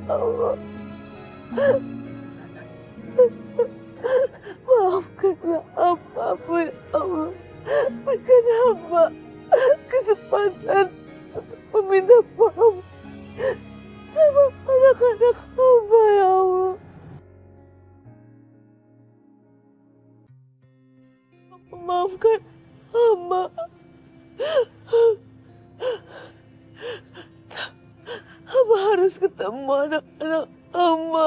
Allah. Maafkanlah hamba ya Allah. Berikan hamba kesempatan untuk meminta maaf sama anak-anak hamba ya Allah. Maafkan hamba. Hamba harus ketemu anak-anak hamba.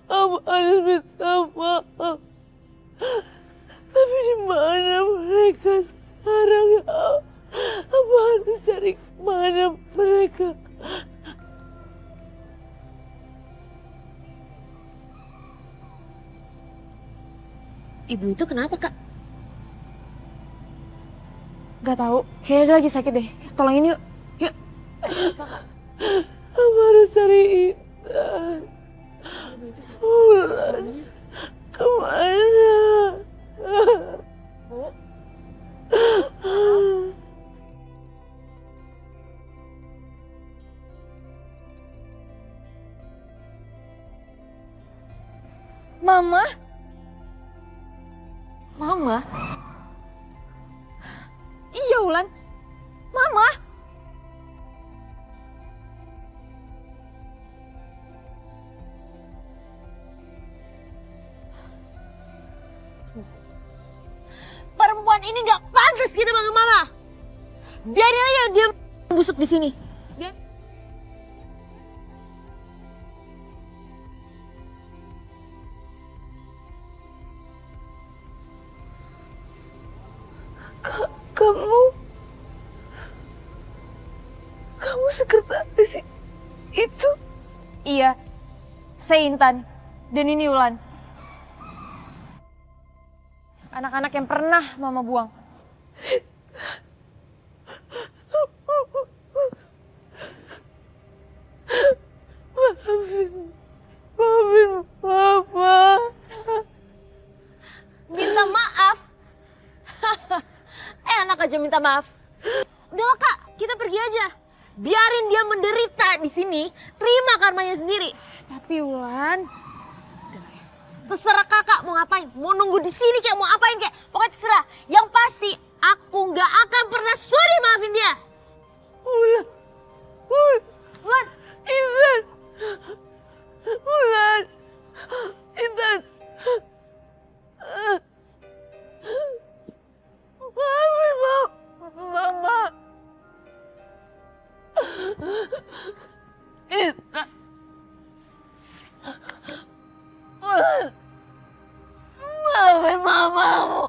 Hamba harus minta maaf. Tapi di mana mereka sekarang ya Allah? Hamba harus cari mana mereka. Ibu itu kenapa, Kak? Gak tahu, kayaknya dia lagi sakit deh. Tolongin yuk. Yuk. Hamba harus cari Intan. Ibu itu sakit. Ulan, kemana? Bu. Mama? Mama? Iya, Ulan. Mama? Perempuan ini nggak pantas kita panggil Mama. Biarin aja dia busuk di sini. Biar. Kamu sekretaris itu? Iya, saya Intan. Dan ini Ulan. Anak-anak yang pernah Mama buang. Maafin Mama. Minta maaf. Enak aja minta maaf. Udahlah Kak, kita pergi aja. Biarin dia menderita di sini, terima karmanya sendiri. Tapi Ulan, Terserah Kakak mau ngapain, mau nunggu di sini kayak mau apain kayak, pokoknya terserah. Yang pasti aku nggak akan pernah sudi maafin dia. Ulan. Ulan, Intan. Ulan. Intan. Maafin Mama. Intan. Ulan. Maafin Mamamu.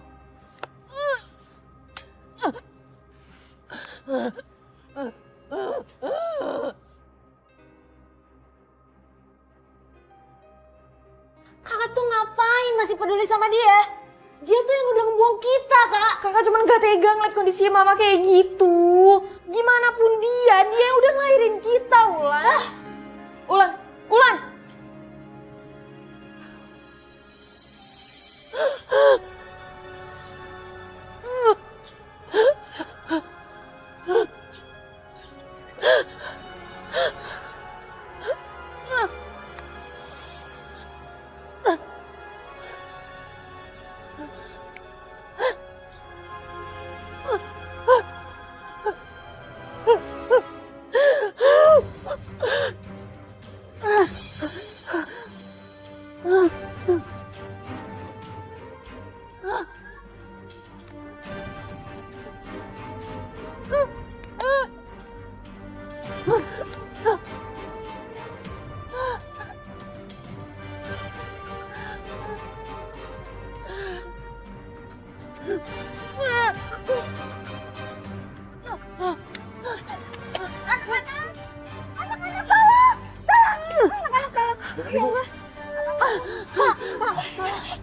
Kakak tuh ngapain masih peduli sama dia? Dia tuh yang udah ngebuang kita, Kak. Kakak cuma gak tega ngeliat kondisi Mama kayak gitu. Gimana pun dia yang udah ngelahirin kita, Ulan. Ulan, Ulan.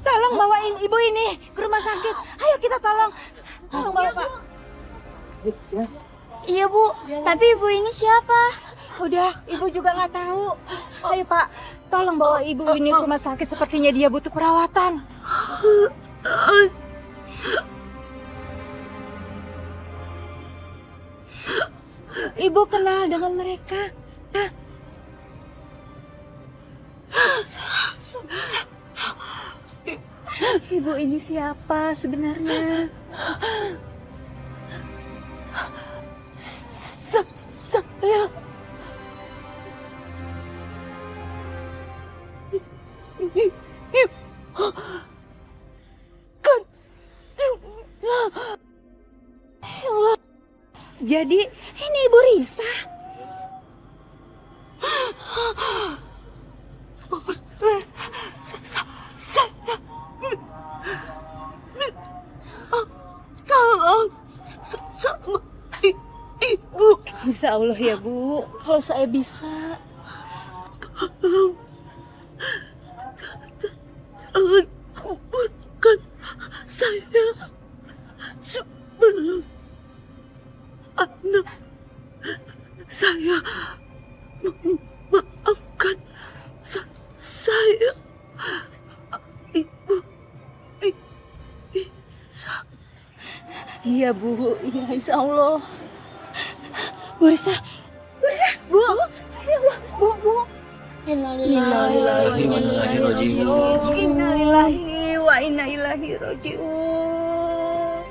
Tolong bawain ibu ini ke rumah sakit. Ayo kita tolong. Tolong bawa Pak. Iya Bu, tapi ibu ini siapa? Udah, ibu juga nggak tahu. Ayo Pak, tolong bawa ibu ini ke rumah sakit. Sepertinya dia butuh perawatan. Ibu kenal dengan mereka. ibu ini siapa sebenarnya? Saya Jadi ini Ibu Risa. tolong sama ibu. Insya Allah ya Bu, kalau saya bisa. Tolong jangan kuburkan saya sebelum anak saya memaafkan saya. Ibu bisa. Iya Bu, iya insya Allah. Bu Risa, Bu. Bu. Innalillahi wa inna ilaihi raji'un.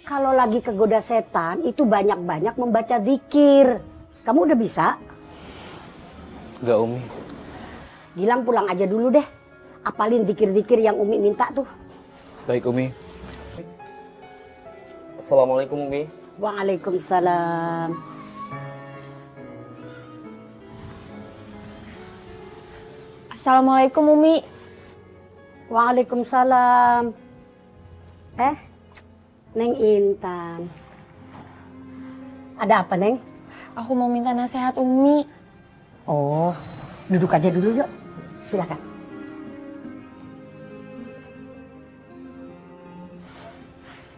Kalau lagi kegoda setan itu banyak-banyak membaca zikir. Kamu udah bisa? Enggak, Umi. Gilang pulang aja dulu deh. Apalin zikir-zikir yang Umi minta tuh. Baik, Umi. Assalamualaikum, Umi. Waalaikumsalam. Assalamualaikum Umi. Waalaikumsalam. Neng Intan. Ada apa, Neng? Aku mau minta nasihat Umi. Oh, duduk aja dulu yuk. Silakan.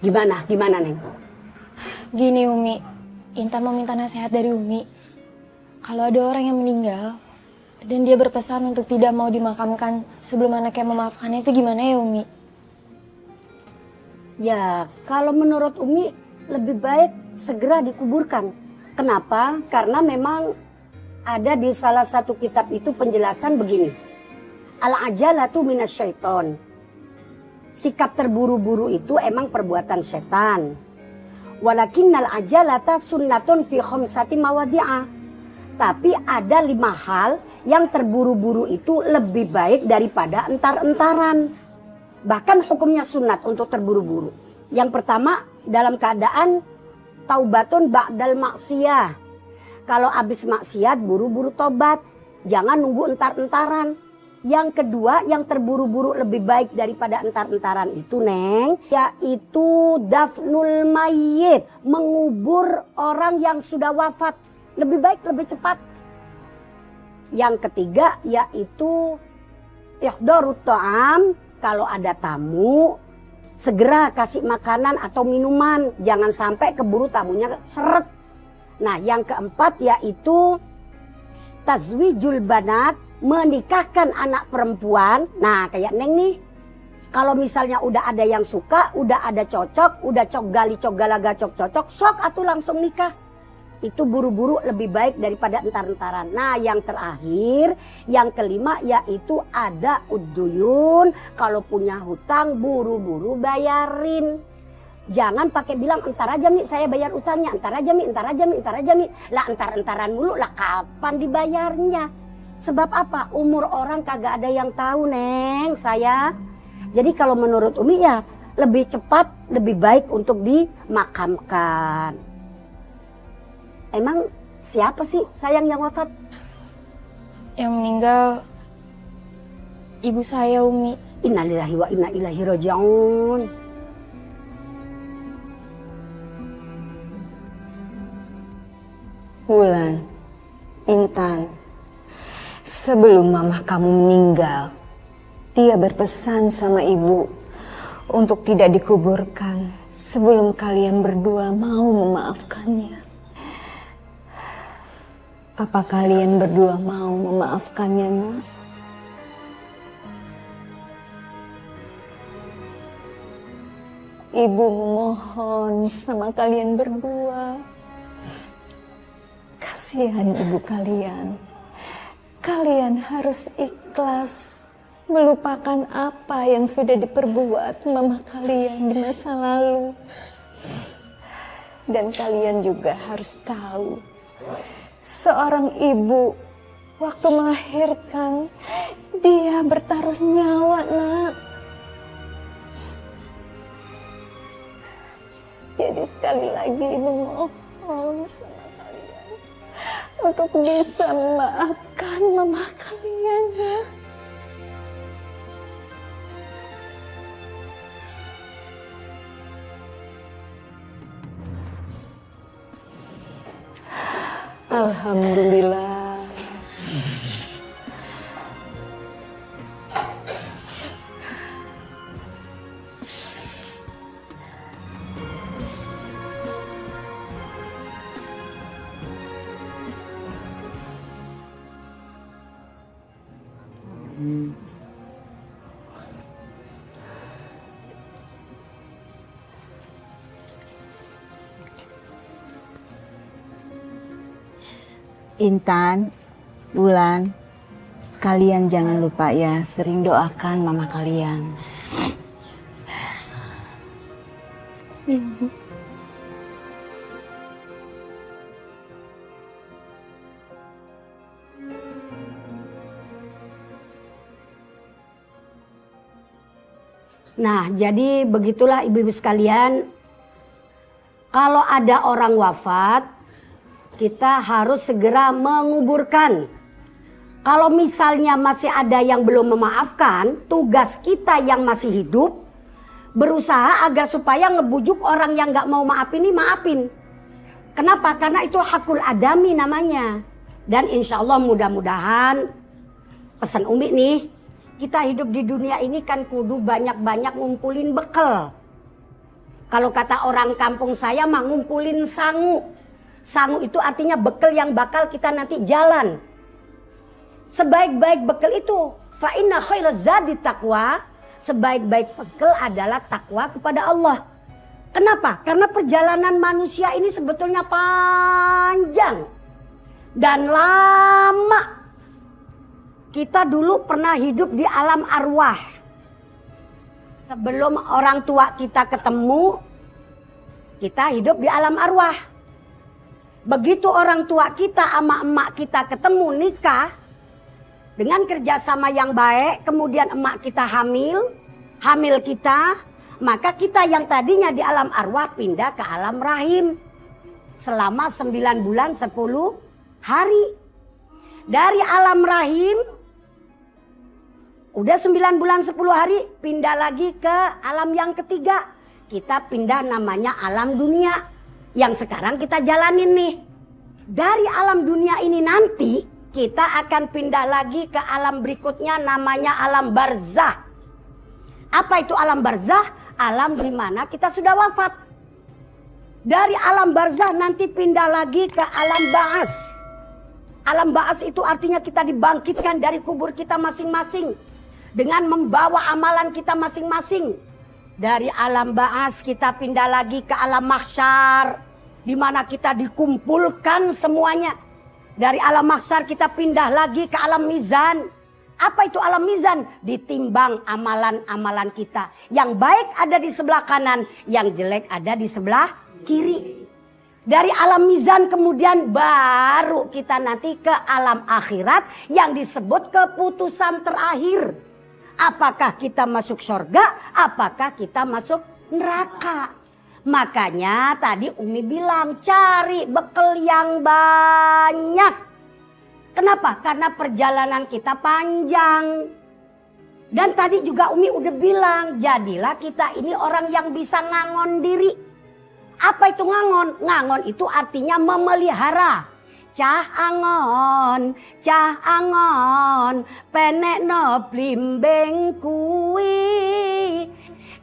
Gimana Neng? Gini Umi, Intan mau minta nasihat dari Umi. Kalau ada orang yang meninggal dan dia berpesan untuk tidak mau dimakamkan sebelum anaknya memaafkannya, itu gimana ya Umi? Ya, kalau menurut Umi lebih baik segera dikuburkan. Kenapa? Karena memang ada di salah satu kitab itu penjelasan begini. Al-ajalatu minasyaiton. Sikap terburu-buru itu emang perbuatan setan. Walakinnal ajalata sunnatun fi khamsati mawadi'ah. Tapi ada 5 hal yang terburu-buru itu lebih baik daripada entar-entaran. Bahkan hukumnya sunat untuk terburu-buru. Yang pertama, dalam keadaan taubatun ba'dal maksiyah. Kalau habis maksiat buru-buru tobat. Jangan nunggu entar-entaran. Yang kedua, yang terburu-buru lebih baik daripada entar-entaran itu, Neng, yaitu dafnul mayyit, mengubur orang yang sudah wafat. Lebih baik, lebih cepat. Yang ketiga, yaitu ihdharut ta'am, kalau ada tamu, segera kasih makanan atau minuman, jangan sampai keburu tamunya seret. Nah, yang keempat yaitu tazwijul banat, menikahkan anak perempuan. Nah, kayak Neng nih, kalau misalnya udah ada yang suka, udah ada cocok, udah cok gali cok galaga cok cocok, sok atuh langsung nikah. Itu buru-buru lebih baik daripada entar-entaran. Nah, yang terakhir, yang kelima yaitu ada uduyun. Kalau punya hutang buru-buru bayarin. Jangan pakai bilang entar aja Mi saya bayar utangnya, entar aja Mi, entar aja Mi, entar aja Mi. Lah entar-entaran mulu, lah kapan dibayarnya? Sebab apa? Umur orang kagak ada yang tahu, Neng, saya. Jadi kalau menurut Umi ya lebih cepat, lebih baik untuk dimakamkan. Emang siapa sih sayang yang wafat? Yang meninggal ibu saya Umi. Innalillahi wa inna ilaihi raji'un. Wulan, Intan, sebelum mama kamu meninggal, dia berpesan sama ibu untuk tidak dikuburkan sebelum kalian berdua mau memaafkannya. Apa kalian berdua mau memaafkannya, Nak? Ibu memohon sama kalian berdua. Kasihan ibu kalian. kalian harus ikhlas melupakan apa yang sudah diperbuat mama kalian di masa lalu. Dan kalian juga harus tahu, seorang ibu waktu melahirkan, dia bertaruh nyawa, nak. Jadi sekali lagi ibu mohon sama kalian untuk bisa memaafkan mama kalian, ya. Alhamdulillah. Intan, Wulan, kalian jangan lupa ya sering doakan mama kalian. Ibu. Nah, jadi begitulah ibu-ibu sekalian. Kalau ada orang wafat, kita harus segera menguburkan. Kalau misalnya masih ada yang belum memaafkan, tugas kita yang masih hidup berusaha agar supaya ngebujuk orang yang gak mau maafin ini maafin. Kenapa? Karena itu hakul adami namanya. Dan insya Allah mudah-mudahan pesan Umi nih, kita hidup di dunia ini kan kudu banyak-banyak ngumpulin bekal. Kalau kata orang kampung saya mah ngumpulin sangu. Sangu itu artinya bekal yang bakal kita nanti jalan. Sebaik-baik bekal itu, fa inna khairaz zadi taqwa. Sebaik-baik bekal adalah takwa kepada Allah. Kenapa? Karena perjalanan manusia ini sebetulnya panjang dan lama. Kita dulu pernah hidup di alam arwah. Sebelum orang tua kita ketemu, kita hidup di alam arwah. Begitu orang tua kita sama emak kita ketemu nikah, dengan kerjasama yang baik, kemudian emak kita hamil kita, maka kita yang tadinya di alam arwah pindah ke alam rahim. Selama 9 bulan 10 hari. Dari alam rahim, udah 9 bulan 10 hari pindah lagi ke alam yang ketiga. Kita pindah namanya alam dunia yang sekarang kita jalanin nih. Dari alam dunia ini nanti kita akan pindah lagi ke alam berikutnya namanya alam barzah. Apa itu alam barzah? Alam di mana kita sudah wafat. Dari alam barzah nanti pindah lagi ke alam ba'as. Alam ba'as itu artinya kita dibangkitkan dari kubur kita masing-masing dengan membawa amalan kita masing-masing. Dari alam ba'as kita pindah lagi ke alam mahsyar di mana kita dikumpulkan semuanya. Dari alam mahsyar kita pindah lagi ke alam mizan. Apa itu alam mizan? Ditimbang amalan-amalan kita. Yang baik ada di sebelah kanan, yang jelek ada di sebelah kiri. Dari alam mizan kemudian baru kita nanti ke alam akhirat yang disebut keputusan terakhir. Apakah kita masuk surga? Apakah kita masuk neraka? Makanya tadi Umi bilang cari bekal yang banyak. Kenapa? Karena perjalanan kita panjang. Dan tadi juga Umi udah bilang, jadilah kita ini orang yang bisa ngangon diri. Apa itu ngangon? Ngangon itu artinya memelihara. Cah angon, penek no blimbing kuwi.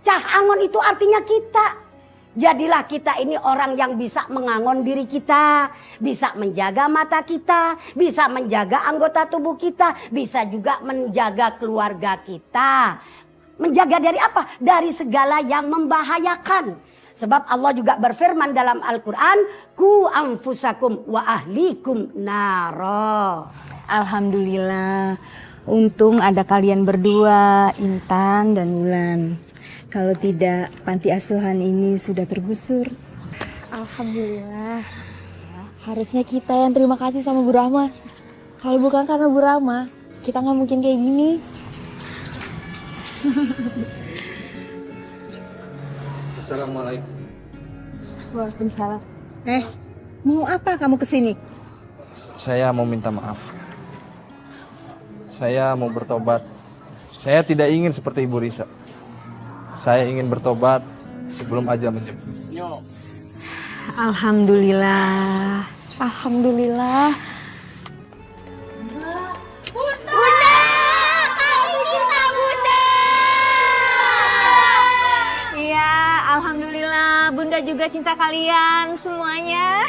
Cah angon itu artinya kita. Jadilah kita ini orang yang bisa mengangon diri kita, bisa menjaga mata kita, bisa menjaga anggota tubuh kita, bisa juga menjaga keluarga kita. Menjaga dari apa? Dari segala yang membahayakan. Sebab Allah juga berfirman dalam Al-Quran, ku anfusakum wa ahlikum naro. Alhamdulillah, untung ada kalian berdua, Intan dan Wulan. Kalau tidak, panti asuhan ini sudah tergusur. Alhamdulillah. Harusnya kita yang terima kasih sama Bu Rahma. Kalau bukan karena Bu Rahma, kita nggak mungkin kayak gini. Assalamualaikum. Waalaikumsalam. Mau apa kamu kesini? Saya mau minta maaf. Saya mau bertobat. Saya tidak ingin seperti Ibu Risa. Saya ingin bertobat sebelum ajal menjemput. Alhamdulillah. Alhamdulillah. Iya, alhamdulillah. Bunda juga cinta kalian semuanya.